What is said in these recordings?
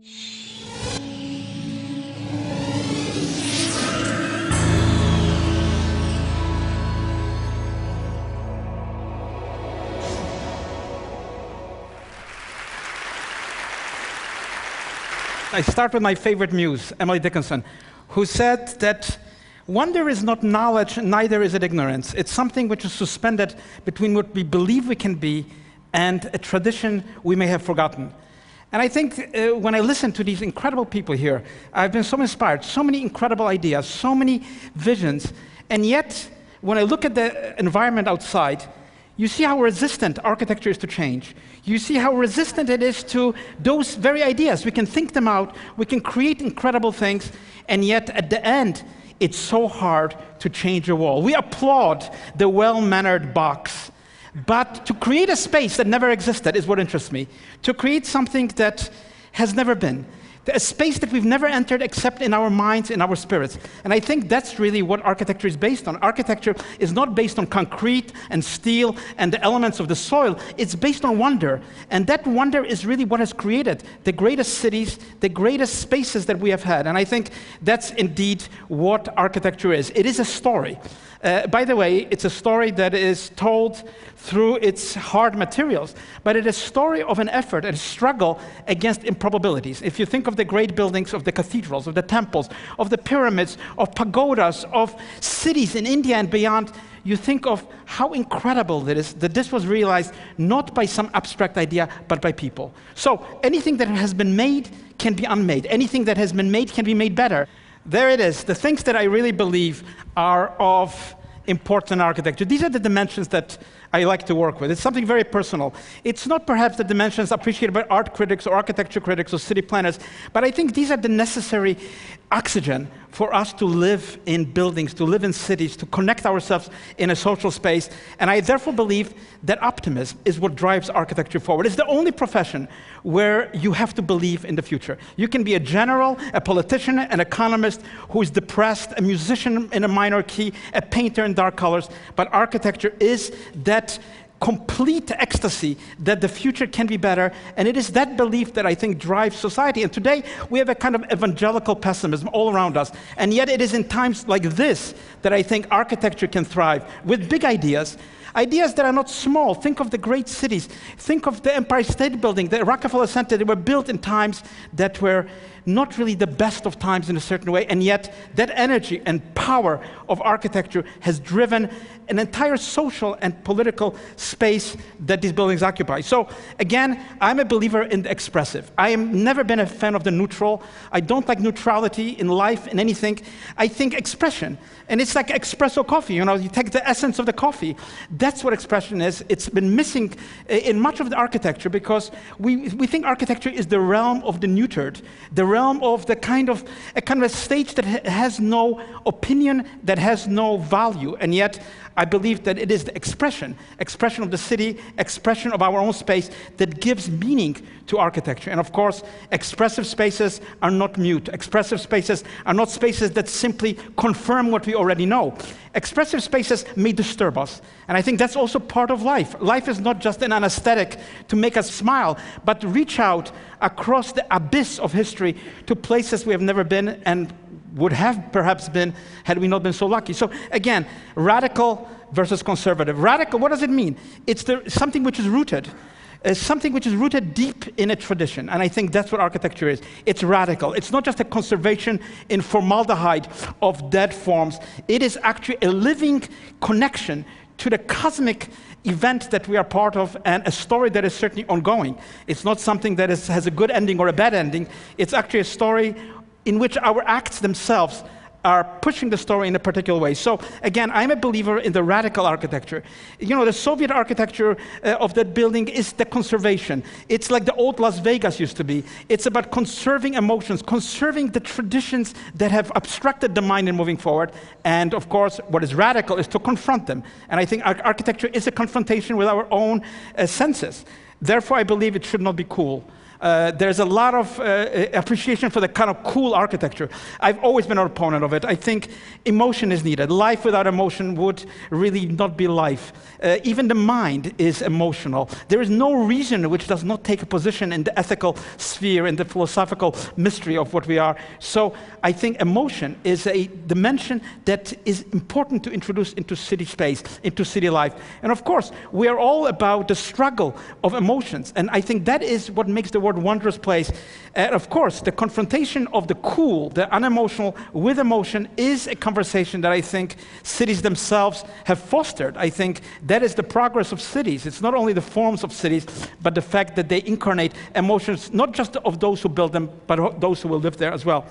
I start with my favorite muse, Emily Dickinson, who said that wonder is not knowledge, neither is it ignorance. It's something which is suspended between what we believe we can be and a tradition we may have forgotten. And I think when I listen to these incredible people here, I've been so inspired, so many incredible ideas, so many visions, and yet when I look at the environment outside, you see how resistant architecture is to change. You see how resistant it is to those very ideas. We can think them out, we can create incredible things, and yet at the end, it's so hard to change a wall. We applaud the well-mannered box, but to create a space that never existed is what interests me. To create something that has never been. A space that we've never entered except in our minds, in our spirits. And I think that's really what architecture is based on. Architecture is not based on concrete and steel and the elements of the soil. It's based on wonder. And that wonder is really what has created the greatest cities, the greatest spaces that we have had. And I think that's indeed what architecture is. It is a story. By the way, it's a story that is told through its hard materials, but it is a story of an effort, a struggle against improbabilities. If you think of the great buildings of the cathedrals, of the temples, of the pyramids, of pagodas, of cities in India and beyond, you think of how incredible it is that this was realized not by some abstract idea, but by people. So anything that has been made can be unmade. Anything that has been made can be made better. There it is, the things that I really believe are of importance in architecture. These are the dimensions that I like to work with. It's something very personal. It's not perhaps the dimensions appreciated by art critics or architecture critics or city planners, but I think these are the necessary oxygen for us to live in buildings, to live in cities, to connect ourselves in a social space. And I therefore believe that optimism is what drives architecture forward. It's the only profession where you have to believe in the future. You can be a general, a politician, an economist who is depressed, a musician in a minor key, a painter in dark colors, but architecture is that complete ecstasy that the future can be better, and it is that belief that I think drives society. And today, we have a kind of evangelical pessimism all around us, and yet it is in times like this that I think architecture can thrive with big ideas. Ideas that are not small. Think of the great cities. Think of the Empire State Building, the Rockefeller Center. They were built in times that were not really the best of times in a certain way, and yet that energy and power of architecture has driven an entire social and political space that these buildings occupy. So again, I'm a believer in the expressive. I have never been a fan of the neutral. I don't like neutrality in life, in anything. I think expression. And it's like espresso coffee, you know, you take the essence of the coffee. That's what expression is. It's been missing in much of the architecture because we think architecture is the realm of the neutered, the realm of the kind of a stage that has no opinion, that has no value. And yet, I believe that it is the expression of the city, expression of our own space that gives meaning to architecture. And of course, expressive spaces are not mute. Expressive spaces are not spaces that simply confirm what we already know. Expressive spaces may disturb us. And I think that's also part of life. Life is not just an anesthetic to make us smile, but reach out across the abyss of history to places we have never been and would have perhaps been had we not been so lucky. So again, radical versus conservative. Radical, what does it mean? It's something which is rooted. Something which is rooted deep in a tradition. And I think that's what architecture is. It's radical. It's not just a conservation in formaldehyde of dead forms. It is actually a living connection to the cosmic event that we are part of and a story that is certainly ongoing. It's not something that has a good ending or a bad ending. It's actually a story in which our acts themselves are pushing the story in a particular way. So again, I'm a believer in the radical architecture. You know, the Soviet architecture of that building is the conservation. It's like the old Las Vegas used to be. It's about conserving emotions, conserving the traditions that have obstructed the mind in moving forward. And of course, what is radical is to confront them. And I think architecture is a confrontation with our own senses. Therefore, I believe it should not be cool. There's a lot of appreciation for the kind of cool architecture. I've always been an opponent of it. I think emotion is needed. Life without emotion would really not be life. Even the mind is emotional. There is no reason which does not take a position in the ethical sphere, in the philosophical mystery of what we are. So I think emotion is a dimension that is important to introduce into city space, into city life. And of course, we are all about the struggle of emotions. And I think that is what makes the world a wondrous place. And of course, the confrontation of the cool, the unemotional with emotion is a conversation that I think cities themselves have fostered. I think that is the progress of cities. It's not only the forms of cities, but the fact that they incarnate emotions, not just of those who build them, but of those who will live there as well.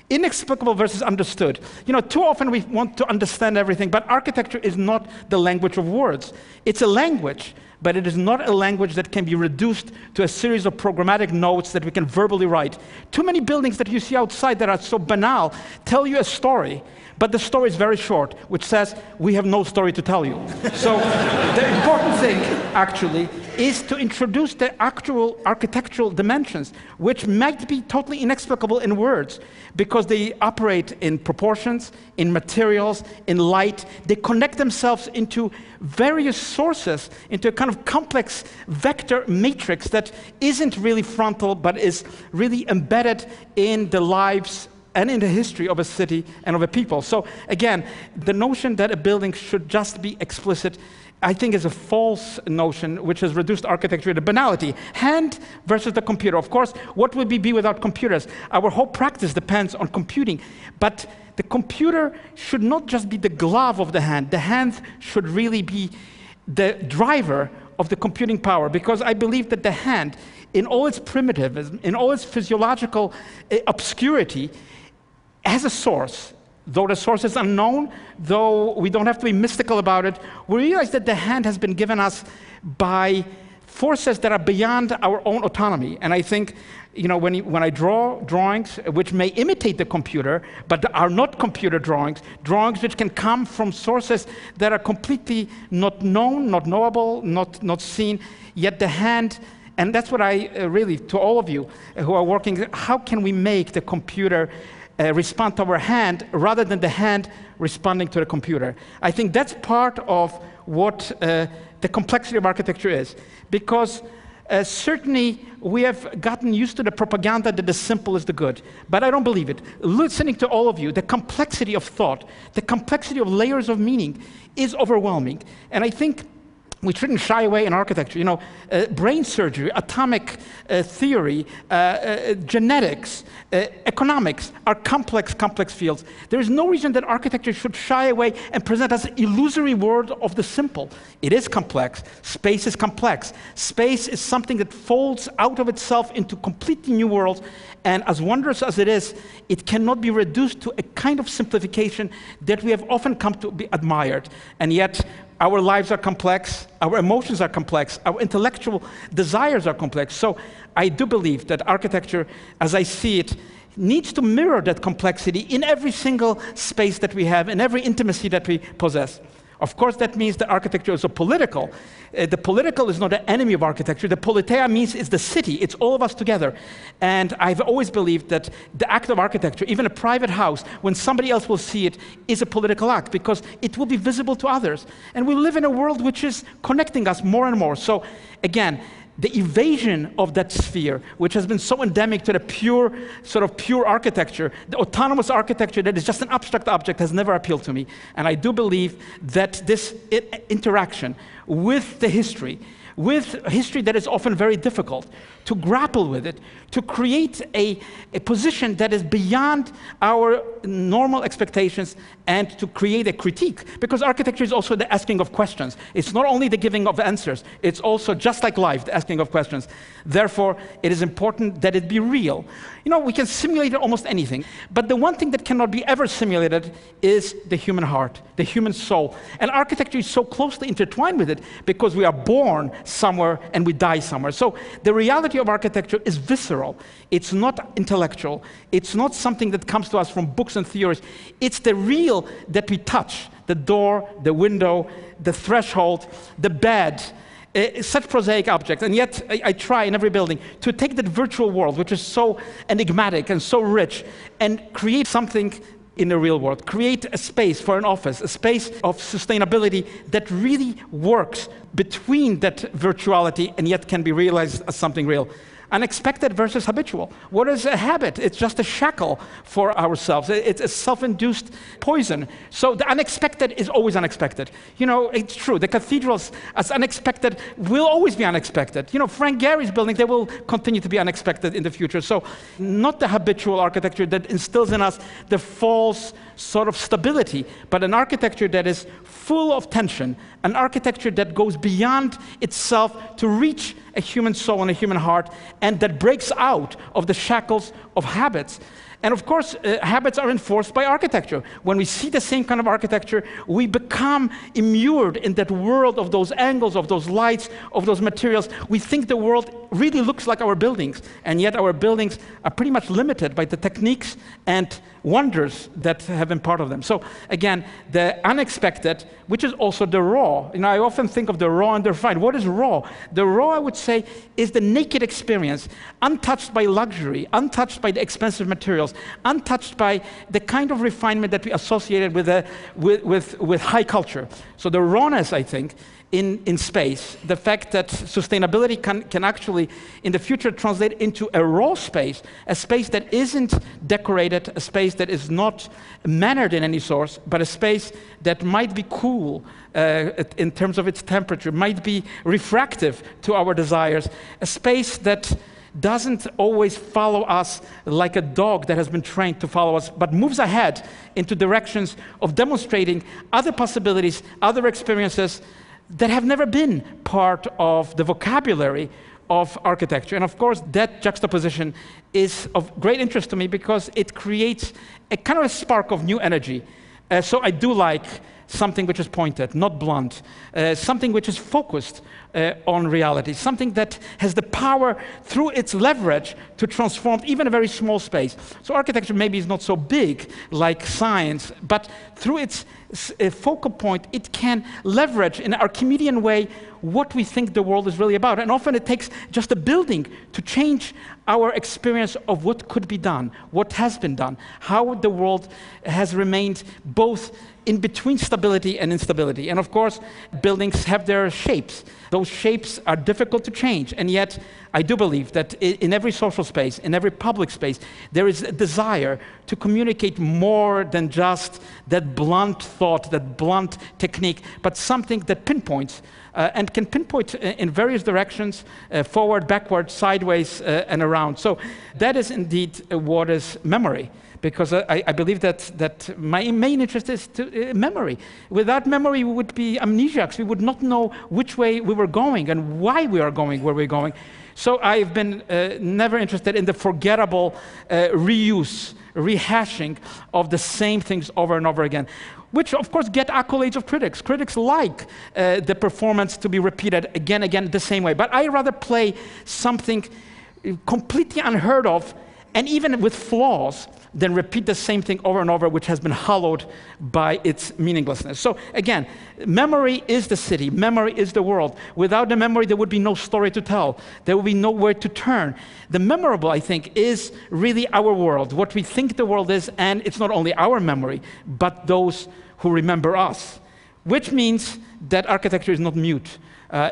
Inexplicable versus understood. You know, too often we want to understand everything, but architecture is not the language of words. It's a language, but it is not a language that can be reduced to a series of programmatic notes that we can verbally write. Too many buildings that you see outside that are so banal tell you a story, but the story is very short, which says, we have no story to tell you. So the important thing, actually, is to introduce the actual architectural dimensions, which might be totally inexplicable in words, because they operate in proportions, in materials, in light. They connect themselves into various sources, into a kind of complex vector matrix that isn't really frontal, but is really embedded in the lives and in the history of a city and of a people. So again, the notion that a building should just be explicit, I think, is a false notion which has reduced architecture to banality. Hand versus the computer. Of course, what would we be without computers? Our whole practice depends on computing. But the computer should not just be the glove of the hand. The hand should really be the driver of the computing power, because I believe that the hand, in all its primitivism, in all its physiological obscurity, has a source. Though the source is unknown, though we don't have to be mystical about it, we realize that the hand has been given us by forces that are beyond our own autonomy. And I think, you know, when I draw drawings which may imitate the computer, but are not computer drawings, drawings which can come from sources that are completely not known, not knowable, not seen, yet the hand. And that's what I really, to all of you who are working, how can we make the computer respond to our hand rather than the hand responding to the computer? I think that's part of what the complexity of architecture is. Because certainly we have gotten used to the propaganda that the simple is the good. But I don't believe it. Listening to all of you, the complexity of thought, the complexity of layers of meaning is overwhelming. And I think we shouldn't shy away in architecture. You know, brain surgery, atomic theory, genetics, economics are complex fields. There is no reason that architecture should shy away and present us an illusory world of the simple. It is complex. Space is complex. Space is something that folds out of itself into completely new worlds. And as wondrous as it is, it cannot be reduced to a kind of simplification that we have often come to be admired. And yet, our lives are complex, our emotions are complex, our intellectual desires are complex. So I do believe that architecture, as I see it, needs to mirror that complexity in every single space that we have, in every intimacy that we possess. Of course, that means that architecture is so political. The political is not an enemy of architecture. The politeia means it's the city. It's all of us together. And I've always believed that the act of architecture, even a private house, when somebody else will see it, is a political act, because it will be visible to others. And we live in a world which is connecting us more and more. So again, the evasion of that sphere, which has been so endemic to the pure architecture, the autonomous architecture that is just an abstract object, has never appealed to me. And I do believe that this interaction with the history, with history that is often very difficult, to grapple with it, to create a position that is beyond our normal expectations, and to create a critique. Because architecture is also the asking of questions. It's not only the giving of answers, it's also, just like life, the asking of questions. Therefore, it is important that it be real. You know, we can simulate almost anything, but the one thing that cannot be ever simulated is the human heart, the human soul. And architecture is so closely intertwined with it because we are born somewhere and we die somewhere. So the reality of architecture is visceral. It's not intellectual. It's not something that comes to us from books and theories. It's the real that we touch: the door, the window, the threshold, the bed, Such prosaic objects, and yet I try in every building to take that virtual world, which is so enigmatic and so rich, and create something in the real world. Create a space for an office, a space of sustainability that really works between that virtuality and yet can be realized as something real. Unexpected versus habitual. What is a habit? It's just a shackle for ourselves. It's a self-induced poison. So the unexpected is always unexpected. You know, it's true. The cathedrals, as unexpected, will always be unexpected. You know, Frank Gehry's building, they will continue to be unexpected in the future. So not the habitual architecture that instills in us the false sort of stability, but an architecture that is full of tension, an architecture that goes beyond itself to reach a human soul and a human heart, and that breaks out of the shackles of habits. And of course, habits are enforced by architecture. When we see the same kind of architecture, we become immured in that world of those angles, of those lights, of those materials. We think the world really looks like our buildings, and yet our buildings are pretty much limited by the techniques and wonders that have been part of them. So again, the unexpected, which is also the raw. You know, I often think of the raw and the refined. What is raw? The raw, I would say, is the naked experience, untouched by luxury, untouched by the expensive materials, untouched by the kind of refinement that we associated with high culture. So the rawness, I think, in space, the fact that sustainability can actually, in the future, translate into a raw space, a space that isn't decorated, a space that is not mannered in any source, but a space that might be cool in terms of its temperature, might be refractive to our desires, a space that doesn't always follow us like a dog that has been trained to follow us, but moves ahead into directions of demonstrating other possibilities, other experiences that have never been part of the vocabulary of architecture. And of course, that juxtaposition is of great interest to me because it creates a kind of a spark of new energy. So I do like something which is pointed, not blunt, something which is focused on reality, something that has the power through its leverage to transform even a very small space. So architecture maybe is not so big like science, but through its focal point, it can leverage in an Archimedean way what we think the world is really about. And often it takes just a building to change our experience of what could be done, what has been done, how the world has remained both in between stability and instability. And of course, buildings have their shapes. Those shapes are difficult to change, and yet I do believe that in every social space, in every public space, there is a desire to communicate more than just that blunt thought, that blunt technique, but something that pinpoints and can pinpoint in various directions, forward, backward, sideways, and around. So that is indeed what is memory. Because I believe that my main interest is memory. Without memory, we would be amnesiacs. We would not know which way we were going and why we are going where we're going. So I've been never interested in the forgettable reuse, rehashing of the same things over and over again, which of course get accolades of critics. Critics like the performance to be repeated again the same way. But I rather play something completely unheard of, and even with flaws, then repeat the same thing over and over, which has been hollowed by its meaninglessness. So again, memory is the city, memory is the world. Without the memory, there would be no story to tell. There would be nowhere to turn. The memorable, I think, is really our world, what we think the world is, and it's not only our memory, but those who remember us, which means that architecture is not mute.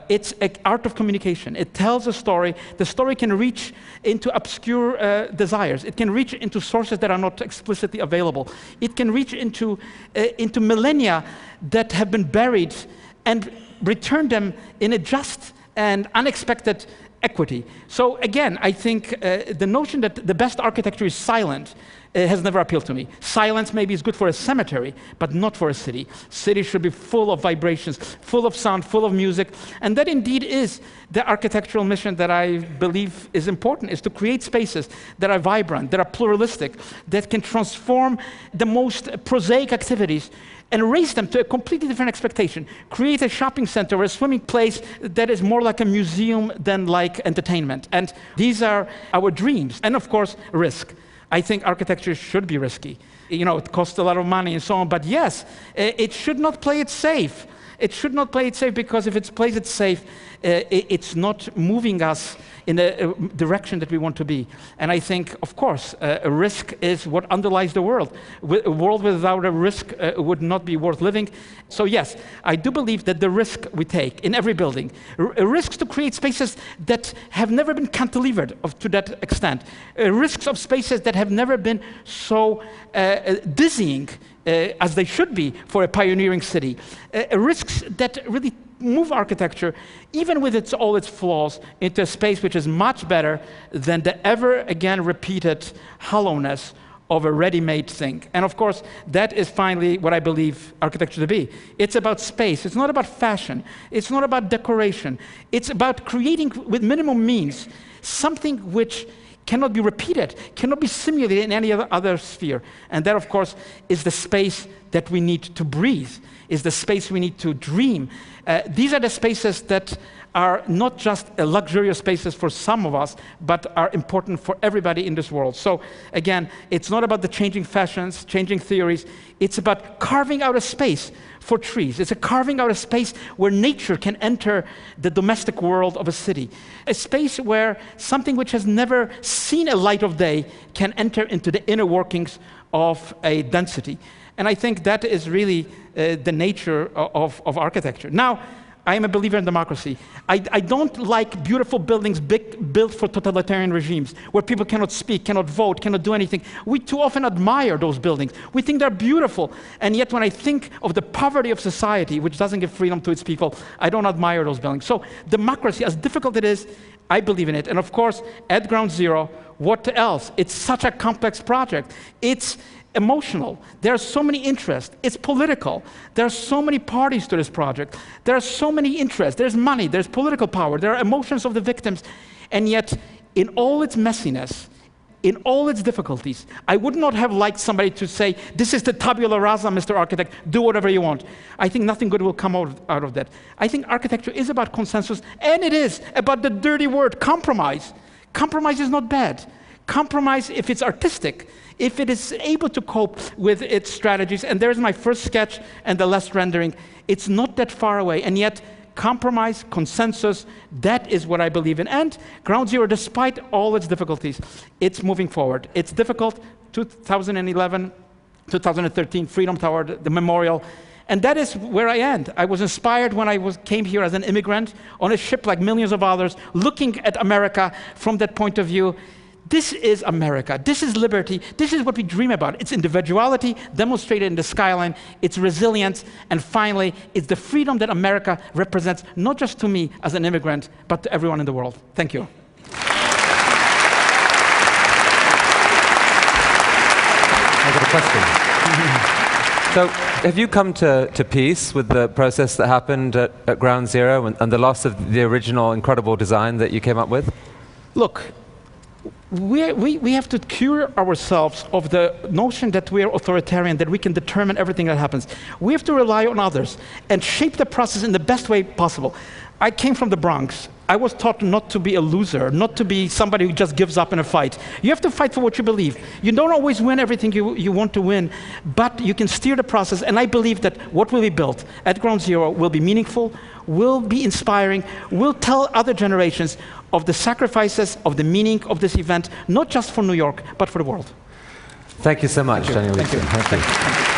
It's an art of communication. It tells a story. The story can reach into obscure desires. It can reach into sources that are not explicitly available. It can reach into millennia that have been buried and return them in a just and unexpected equity. So again, I think the notion that the best architecture is silent has never appealed to me. Silence maybe is good for a cemetery, but not for a city. Cities should be full of vibrations, full of sound, full of music. And that indeed is the architectural mission that I believe is important, is to create spaces that are vibrant, that are pluralistic, that can transform the most prosaic activities and raise them to a completely different expectation. Create a shopping center or a swimming place that is more like a museum than like entertainment. And these are our dreams. And of course, risk. I think architecture should be risky. You know, it costs a lot of money and so on, but yes, it should not play it safe. It should not play it safe, because if it plays it safe, it's not moving us in a direction that we want to be. And I think, of course, a risk is what underlies the world. A world without a risk would not be worth living. So yes, I do believe that the risk we take in every building, risks to create spaces that have never been cantilevered to that extent, risks of spaces that have never been so dizzying as they should be for a pioneering city, risks that really move architecture, even with all its flaws, into a space which is much better than the ever again repeated hollowness of a ready-made thing. And of course, that is finally what I believe architecture to be. It's about space. It's not about fashion. It's not about decoration. It's about creating, with minimum means, something which cannot be repeated, cannot be simulated in any other sphere. And that, of course, is the space that we need to breathe, is the space we need to dream. These are the spaces that are not just luxurious spaces for some of us, but are important for everybody in this world. So again, it's not about the changing fashions, changing theories. It's about carving out a space for trees. It's a carving out a space where nature can enter the domestic world of a city. A space where something which has never seen a light of day can enter into the inner workings of a density. And I think that is really the nature of architecture. Now, I am a believer in democracy. I don't like beautiful buildings built for totalitarian regimes, where people cannot speak, cannot vote, cannot do anything. We too often admire those buildings. We think they're beautiful, and yet when I think of the poverty of society, which doesn't give freedom to its people, I don't admire those buildings. So democracy, as difficult it is, I believe in it. And of course, at ground zero, what else? It's such a complex project. It's emotional. There are so many interests. It's political. There are so many parties to this project. There are so many interests. There's money. There's political power. There are emotions of the victims. And yet, in all its messiness, in all its difficulties, I would not have liked somebody to say, this is the tabula rasa, Mr. Architect, do whatever you want. I think nothing good will come out of that. I think architecture is about consensus, and it is about the dirty word, compromise. Compromise is not bad. Compromise, if it's artistic, if it is able to cope with its strategies, and there's my first sketch and the last rendering, it's not that far away, and yet compromise, consensus, that is what I believe in. And ground zero, despite all its difficulties, it's moving forward. It's difficult, 2011, 2013, Freedom Tower, the memorial, and that is where I end. I was inspired when I came here as an immigrant on a ship like millions of others, looking at America from that point of view. This is America. This is liberty. This is what we dream about. It's individuality demonstrated in the skyline. It's resilience. And finally, it's the freedom that America represents, not just to me as an immigrant, but to everyone in the world. Thank you. I've got a question. So, have you come to peace with the process that happened at Ground Zero and the loss of the original incredible design that you came up with? Look, we have to cure ourselves of the notion that we are authoritarian, that we can determine everything that happens. We have to rely on others and shape the process in the best way possible. I came from the Bronx. I was taught not to be a loser, not to be somebody who just gives up in a fight. You have to fight for what you believe. You don't always win everything you want to win, but you can steer the process, and I believe that what will be built at Ground Zero will be meaningful, will be inspiring, will tell other generations of the sacrifices, of the meaning of this event, not just for New York, but for the world. Thank you so much, Daniel. Thank you.